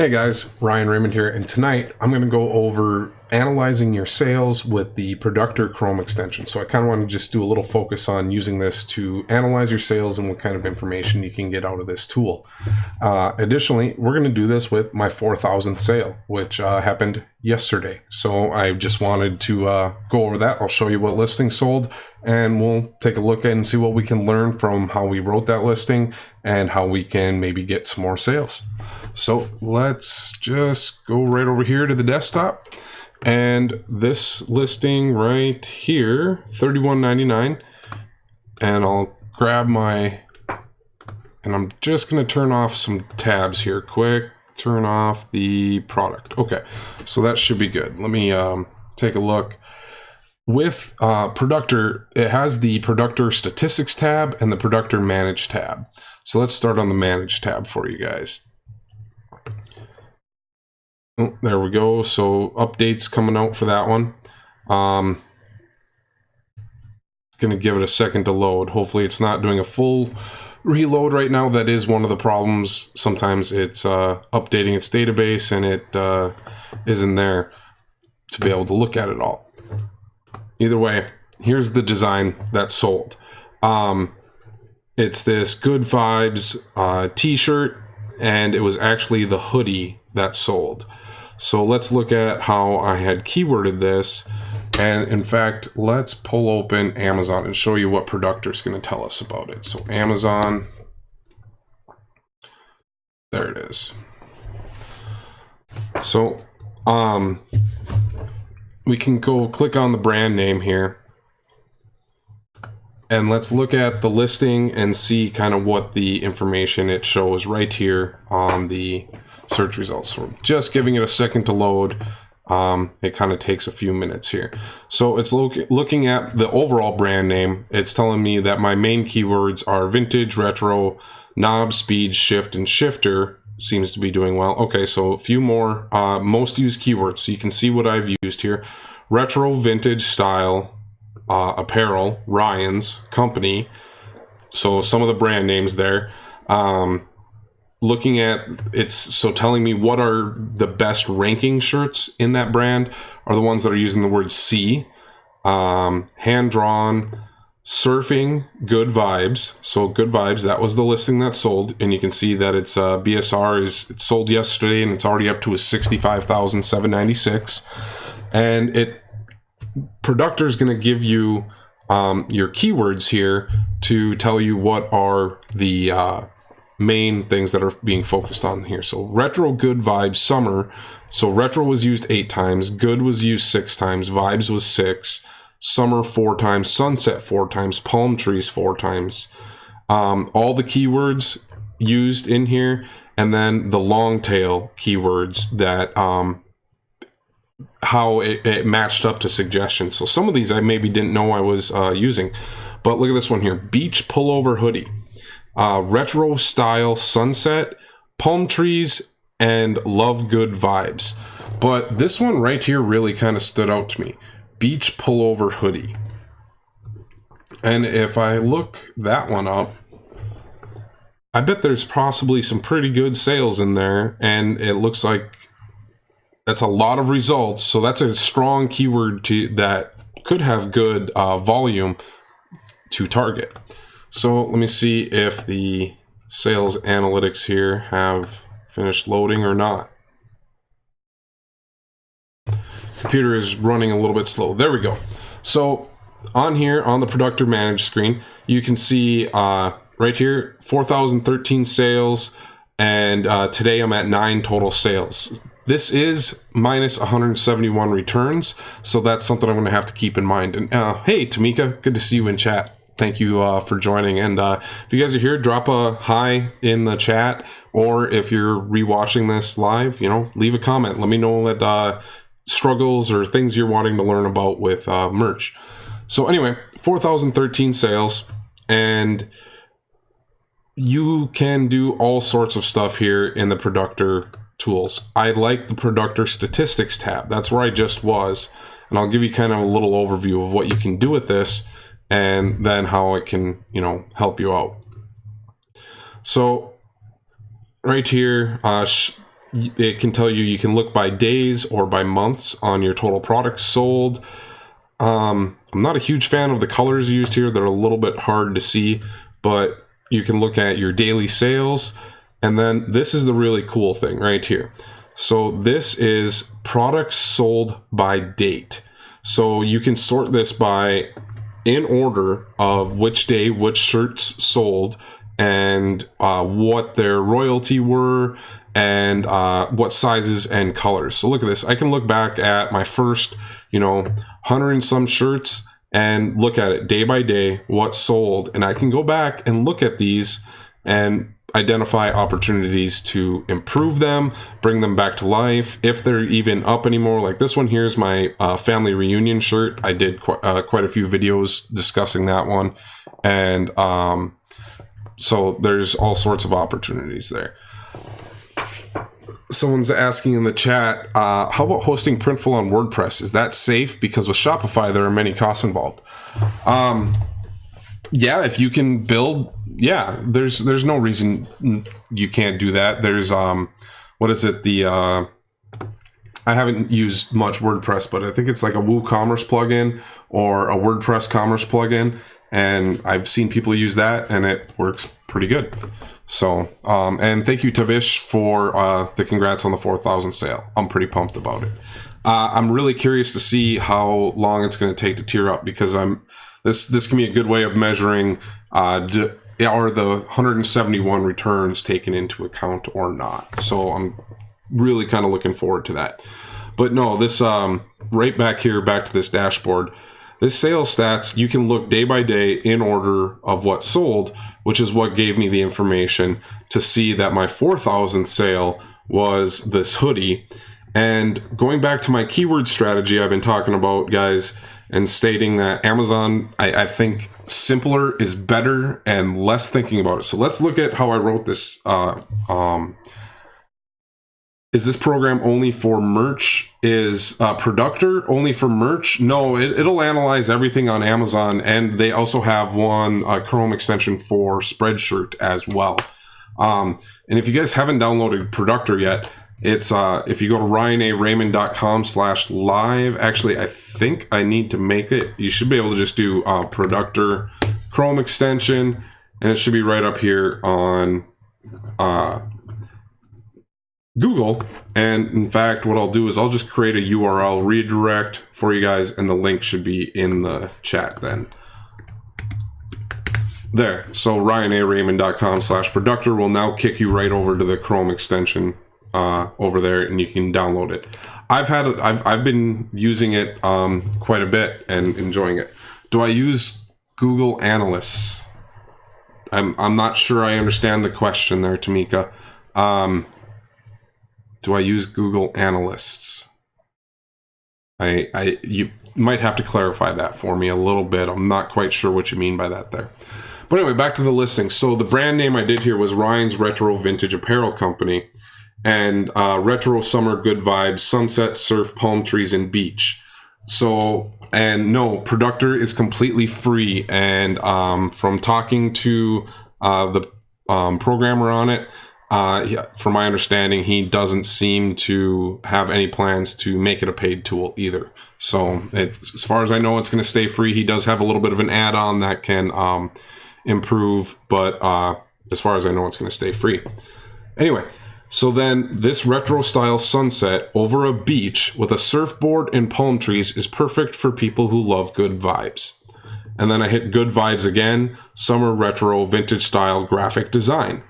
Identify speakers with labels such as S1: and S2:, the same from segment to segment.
S1: Hey guys, Ryan Raymond here, and tonight I'm going to go over analyzing your sales with the Productor Chrome extension. So I kind of want to just do a little focus on using this to analyze your sales and what kind of information you can get out of this tool. Additionally, we're going to do this with my 4,000th sale, which happened yesterday. So I just wanted to go over that. I'll show you what listing sold, and we'll take a look at and see what we can learn from how we wrote that listing and how we can maybe get some more sales. So let's just go right over here to the desktop, and this listing right here, $31.99, and I'll grab and I'm just going to turn off some tabs here quick. Turn off the product. Okay, so that should be good. Let me take a look. With Productor, it has the Productor Statistics tab and the Productor Manage tab. So let's start on the Manage tab for you guys. Oh, there we go. So updates coming out for that one. Gonna give it a second to load. Hopefully it's not doing a full reload right now. That is one of the problems. Sometimes it's updating its database and it isn't there to be able to look at it all. Either way, here's the design that sold. It's this Good Vibes t-shirt, and it was actually the hoodie that sold. So let's look at how I had keyworded this. And in fact, let's pull open Amazon and show you what Productor is going to tell us about it. So Amazon, there it is. So we can go click on the brand name here, and let's look at the listing and see kind of what the information it shows right here on the search results. So I'm just giving it a second to load. It kind of takes a few minutes here. So it's looking at the overall brand name. It's telling me that my main keywords are vintage, retro, knob, speed, shift, and shifter. Seems to be doing well. Okay, so a few more most used keywords. So you can see what I've used here. Retro, vintage, style, apparel, Ryan's, company. So some of the brand names there. Looking at it's so telling me what are the best ranking shirts in that brand are the ones that are using the word C, hand drawn, surfing, Good Vibes. So Good Vibes, that was the listing that sold, and you can see that it's BSR it sold yesterday and it's already up to a 65,796. And Productor is going to give you your keywords here to tell you what are the main things that are being focused on here. So retro, Good Vibes, summer. So retro was used 8 times, good was used 6 times, vibes was 6, summer 4 times, sunset 4 times, palm trees 4 times. All the keywords used in here, and then the long tail keywords that how it matched up to suggestions. So some of these I maybe didn't know I was using, but look at this one here: beach pullover hoodie, retro style sunset, palm trees, and love Good Vibes. But this one right here really kind of stood out to me: beach pullover hoodie. And if I look that one up, I bet there's possibly some pretty good sales in there, and it looks like that's a lot of results. So that's a strong keyword that could have good volume to target. So let me see if the sales analytics here have finished loading or not. Computer is running a little bit slow. There we go. So on here on the Productor Manage screen, you can see right here 4,013 sales, and today I'm at 9 total sales. This is minus 171 returns, so that's something I'm going to have to keep in mind. And hey, Tamika, good to see you in chat. Thank you for joining. And if you guys are here, drop a hi in the chat, or if you're rewatching this live, leave a comment. Let me know that struggles or things you're wanting to learn about with merch. So anyway, 4,013 sales, and you can do all sorts of stuff here in the Productor tools. I like the Productor Statistics tab. That's where I just was, and I'll give you kind of a little overview of what you can do with this, and then how it can, help you out. So right here, it can tell you can look by days or by months on your total products sold. I'm not a huge fan of the colors used here. They're a little bit hard to see, but you can look at your daily sales. And then this is the really cool thing right here. So this is products sold by date. So you can sort this by in order of which day, which shirts sold, and what their royalty were, and what sizes and colors. So look at this. I can look back at my first, 100 and some shirts and look at it day by day, what sold. And I can go back and look at these and identify opportunities to improve them, bring them back to life, if they're even up anymore. Like this one here is my family reunion shirt. I did quite a few videos discussing that one. And so there's all sorts of opportunities there. Someone's asking in the chat, how about hosting Printful on WordPress? Is that safe? Because with Shopify, there are many costs involved. Yeah, if you can build, there's no reason you can't do that. There's, what is it? I haven't used much WordPress, but I think it's like a WooCommerce plugin or a WordPress commerce plugin. And I've seen people use that and it works pretty good. So, and thank you, Tavish, for the congrats on the 4,000 sale. I'm pretty pumped about it. I'm really curious to see how long it's going to take to tier up, because this can be a good way of measuring are the 171 returns taken into account or not. So I'm really kind of looking forward to that. But no, this right back here, back to this dashboard, this sales stats, you can look day by day in order of what sold, which is what gave me the information to see that my 4,000th sale was this hoodie. And going back to my keyword strategy I've been talking about, guys, and stating that Amazon, I think simpler is better and less thinking about it. So let's look at how I wrote this. Is this program only for merch? Is Productor only for merch? No, it'll analyze everything on Amazon, and they also have one Chrome extension for Spreadshirt as well. And if you guys haven't downloaded Productor yet, it's if you go to ryanaraymond.com/live. Actually, I think I need to make it. You should be able to just do Productor Chrome extension, and it should be right up here on Google. And in fact, what I'll do is I'll just create a URL redirect for you guys, and the link should be in the chat then. There. So ryanaraymond.com/productor will now kick you right over to the Chrome extension over there, and you can download it. I've been using it quite a bit and enjoying it. Do I use Google Analysts? I'm not sure I understand the question there, Tamika. Do I use Google Analysts? You might have to clarify that for me a little bit. I'm not quite sure what you mean by that there. But anyway, back to the listing. So the brand name I did here was Ryan's Retro Vintage Apparel Company. And retro summer good vibes, sunset, surf, palm trees, and beach. So, and no, Productor is completely free. And from talking to the programmer on it, from my understanding, he doesn't seem to have any plans to make it a paid tool either. So as far as I know, it's going to stay free. He does have a little bit of an add-on that can improve, but as far as I know, it's going to stay free. Anyway, so then this retro style sunset over a beach with a surfboard and palm trees is perfect for people who love good vibes. And then I hit good vibes again, summer retro vintage style graphic design.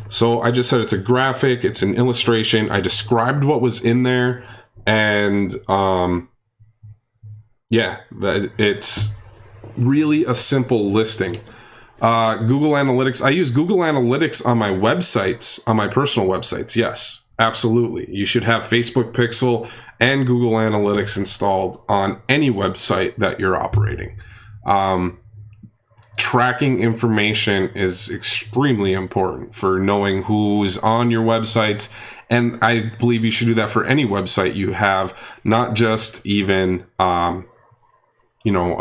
S1: So I just said it's a graphic, it's an illustration. I described what was in there, and yeah, it's really a simple listing. Google Analytics. I use Google Analytics on my websites, on my personal websites. Yes, absolutely. You should have Facebook Pixel and Google Analytics installed on any website that you're operating. Tracking information is extremely important for knowing who's on your websites. And I believe you should do that for any website you have, not just even, a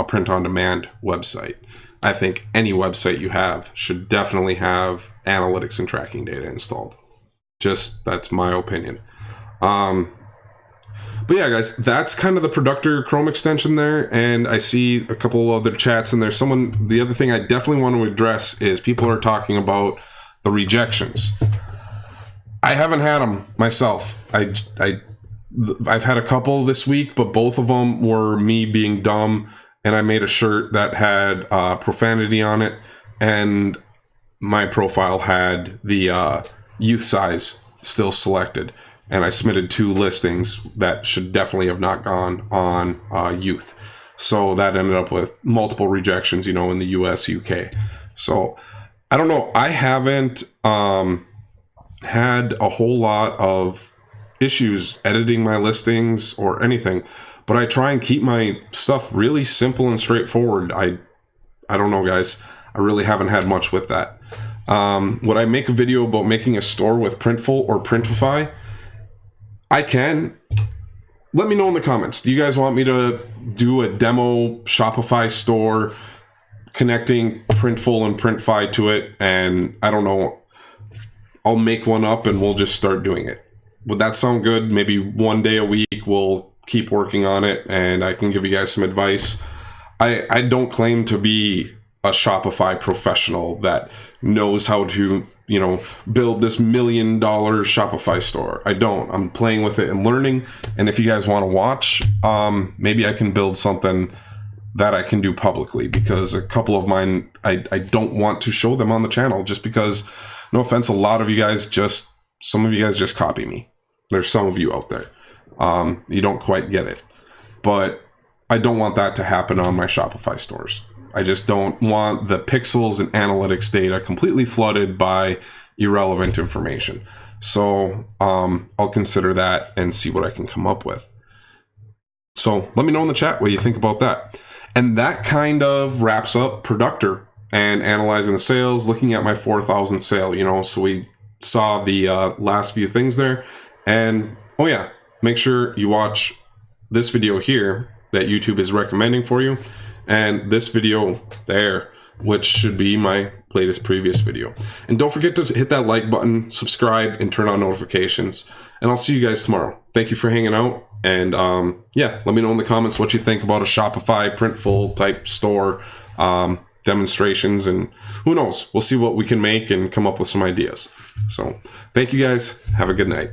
S1: print-on-demand website. I think any website you have should definitely have analytics and tracking data installed. Just, that's my opinion. But yeah, guys, that's kind of the Productor Chrome extension there, and I see a couple other chats in there. The other thing I definitely want to address is people are talking about the rejections. I haven't had them myself. I've had a couple this week, but both of them were me being dumb, and I made a shirt that had profanity on it, and my profile had the youth size still selected. And I submitted 2 listings that should definitely have not gone on youth. So that ended up with multiple rejections, you know, in the US, UK. So I don't know. I haven't had a whole lot of issues editing my listings or anything, but I try and keep my stuff really simple and straightforward. I don't know, guys. I really haven't had much with that. Would I make a video about making a store with Printful or Printify? I can. Let me know in the comments. Do you guys want me to do a demo Shopify store connecting Printful and Printify to it? And I don't know, I'll make one up and we'll just start doing it. Would that sound good? Maybe one day a week we'll keep working on it and I can give you guys some advice. I don't claim to be a Shopify professional that knows how to, you know, build this $1 million Shopify store. I don't. I'm playing with it and learning. And if you guys want to watch, maybe I can build something that I can do publicly, because a couple of mine, I don't want to show them on the channel just because, no offense, some of you guys just copy me. There's some of you out there. You don't quite get it. But I don't want that to happen on my Shopify stores. I just don't want the pixels and analytics data completely flooded by irrelevant information. So I'll consider that and see what I can come up with. So let me know in the chat what you think about that. And that kind of wraps up Productor and analyzing the sales, looking at my 4,000 sale, you know, so we saw the last few things there. And oh yeah, make sure you watch this video here that YouTube is recommending for you, and this video there, which should be my latest previous video. And don't forget to hit that like button, subscribe, and turn on notifications. And I'll see you guys tomorrow. Thank you for hanging out. And yeah, let me know in the comments what you think about a Shopify Printful type store demonstrations, and who knows, we'll see what we can make and come up with some ideas. So thank you guys. Have a good night.